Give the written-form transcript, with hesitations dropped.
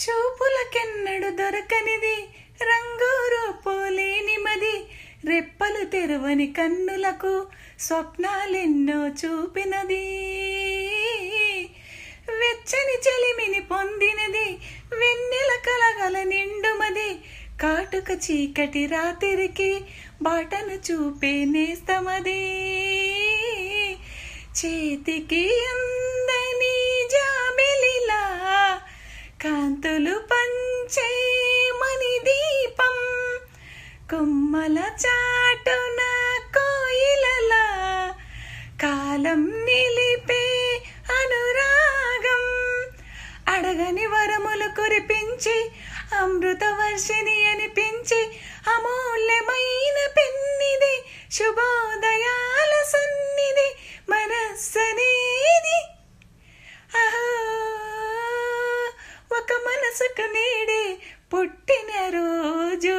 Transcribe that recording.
చూపులకెన్నడు దొరకనిది రంగు రూపులేనిమది, రెప్పలు తెరవని కన్నులకు స్వప్నాలెన్నో చూపినది. వెచ్చని చెలిమిని పొందినది వెన్నెల కలగల నిండుమది, కాటుక చీకటి రాత్రికి బాటను చూపే నేస్తమది. చేతికి అందని జాబిలిలా కాంతులు పంచే మణి దీపం, కొమ్మల చాటున కోయిలలా కాలం నిలిపే అనురాగం, అడగని వరములు కురిపించి అమృత వర్షిణి అనిపించి అమూల్యమైన పెన్నిది, శుభోదయాల సన్నిధి మనస్సనేది. అహో ఒక మనసుకు నేడే పుట్టిన రోజు.